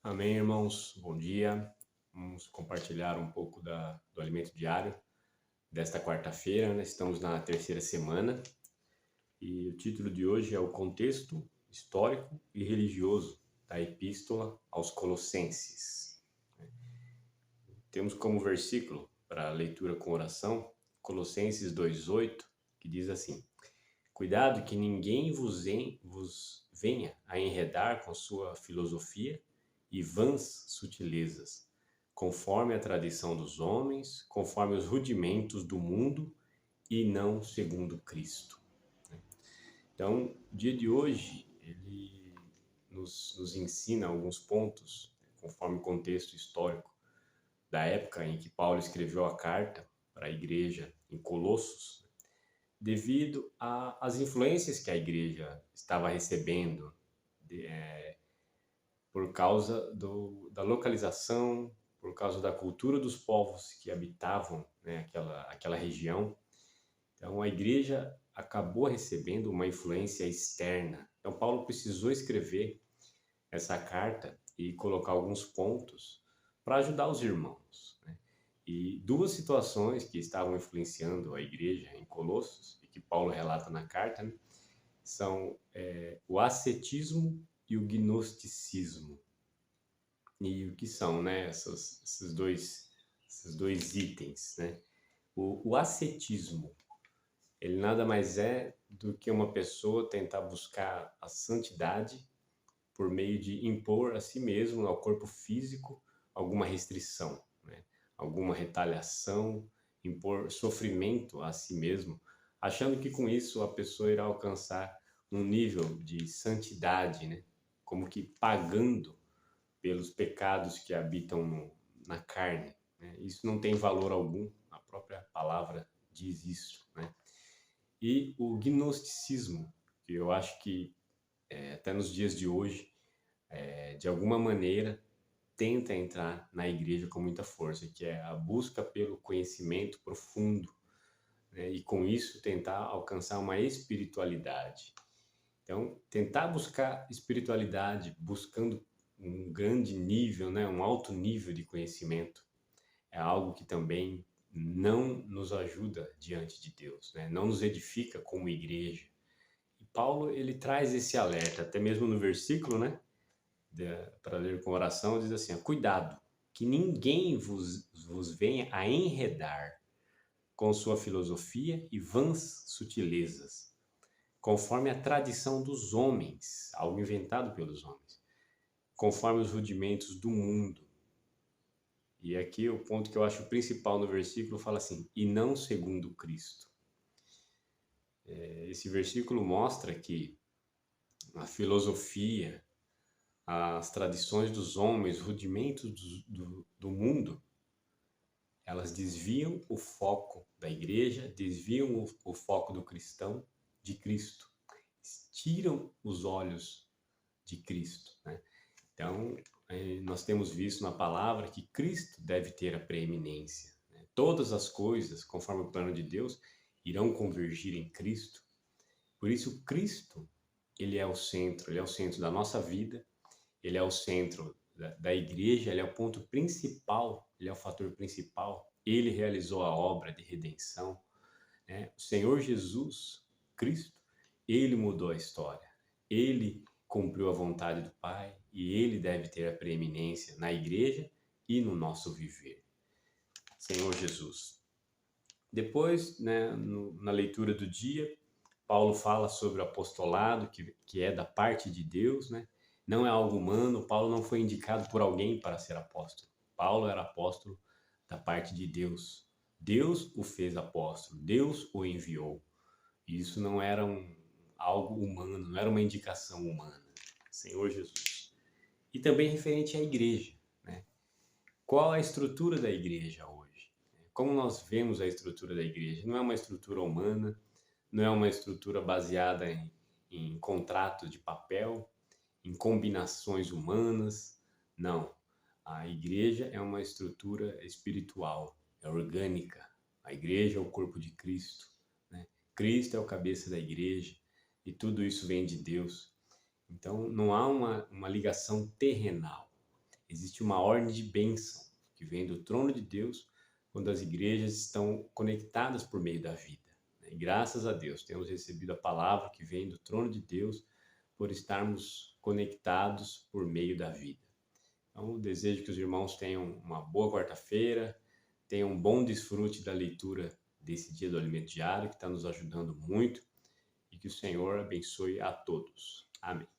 Amém, irmãos. Bom dia. Vamos compartilhar um pouco do alimento diário desta quarta-feira, né? Estamos na terceira semana e o título de hoje é o contexto histórico e religioso da Epístola aos Colossenses. Temos como versículo para leitura com oração Colossenses 2:8, que diz assim: Cuidado que ninguém vos venha a enredar com sua filosofia e vãs sutilezas, conforme a tradição dos homens, conforme os rudimentos do mundo e não segundo Cristo. Então, o dia de hoje, ele nos ensina alguns pontos, conforme o contexto histórico da época em que Paulo escreveu a carta para a igreja em Colossos, devido às influências que a igreja estava recebendo por causa da localização, por causa da cultura dos povos que habitavam, né, aquela região. Então, a igreja acabou recebendo uma influência externa. Então, Paulo precisou escrever essa carta e colocar alguns pontos para ajudar os irmãos, né? E duas situações que estavam influenciando a igreja em Colossos, e que Paulo relata na carta, né, são o ascetismo e o gnosticismo. E o que são, né, esses dois itens, né? O ascetismo, ele nada mais é do que uma pessoa tentar buscar a santidade por meio de impor a si mesmo, ao corpo físico, alguma restrição, né? Alguma retaliação, impor sofrimento a si mesmo, achando que com isso a pessoa irá alcançar um nível de santidade, né? Como que pagando pelos pecados que habitam na carne, né? Isso não tem valor algum, a própria palavra diz isso, né? E o gnosticismo, que eu acho que até nos dias de hoje, de alguma maneira, tenta entrar na igreja com muita força, que é a busca pelo conhecimento profundo, né? E com isso tentar alcançar uma espiritualidade. Então, tentar buscar espiritualidade, buscando um grande nível, né, um alto nível de conhecimento, é algo que também não nos ajuda diante de Deus, né? Não nos edifica como igreja. E Paulo, ele traz esse alerta, até mesmo no versículo, né, para ler com oração, diz assim: cuidado, que ninguém vos venha a enredar com sua filosofia e vãs sutilezas, conforme a tradição dos homens, algo inventado pelos homens, conforme os rudimentos do mundo. E aqui o ponto que eu acho principal no versículo fala assim: e não segundo Cristo. Esse versículo mostra que a filosofia, as tradições dos homens, os rudimentos do mundo, elas desviam o foco da igreja, desviam o foco do cristão de Cristo, tiram os olhos de Cristo, né? Então, nós temos visto na palavra que Cristo deve ter a preeminência, né? Todas as coisas, conforme o plano de Deus, irão convergir em Cristo. Por isso, Cristo, ele é o centro da nossa vida, ele é o centro da igreja, ele é o ponto principal, ele é o fator principal. Ele realizou a obra de redenção, né? O Senhor Jesus Cristo, ele mudou a história. Ele cumpriu a vontade do Pai e ele deve ter a preeminência na igreja e no nosso viver. Senhor Jesus. Depois, né, na leitura do dia, Paulo fala sobre o apostolado, que é da parte de Deus, né? Não é algo humano. Paulo não foi indicado por alguém para ser apóstolo. Paulo era apóstolo da parte de Deus. Deus o fez apóstolo, Deus o enviou. Isso não era algo humano, não era uma indicação humana. Senhor Jesus. E também referente à igreja, né? Qual a estrutura da igreja hoje? Como nós vemos a estrutura da igreja? Não é uma estrutura humana, não é uma estrutura baseada em contratos de papel, em combinações humanas. Não. A igreja é uma estrutura espiritual, é orgânica. A igreja é o corpo de Cristo, né? Cristo é o cabeça da igreja e tudo isso vem de Deus. Então, não há uma ligação terrenal. existe uma ordem de bênção que vem do trono de Deus quando as igrejas estão conectadas por meio da vida. E graças a Deus temos recebido a palavra que vem do trono de Deus por estarmos conectados por meio da vida. Então, desejo que os irmãos tenham uma boa quarta-feira, tenham um bom desfrute da leitura desse dia do alimento diário, que está nos ajudando muito, e que o Senhor abençoe a todos. Amém.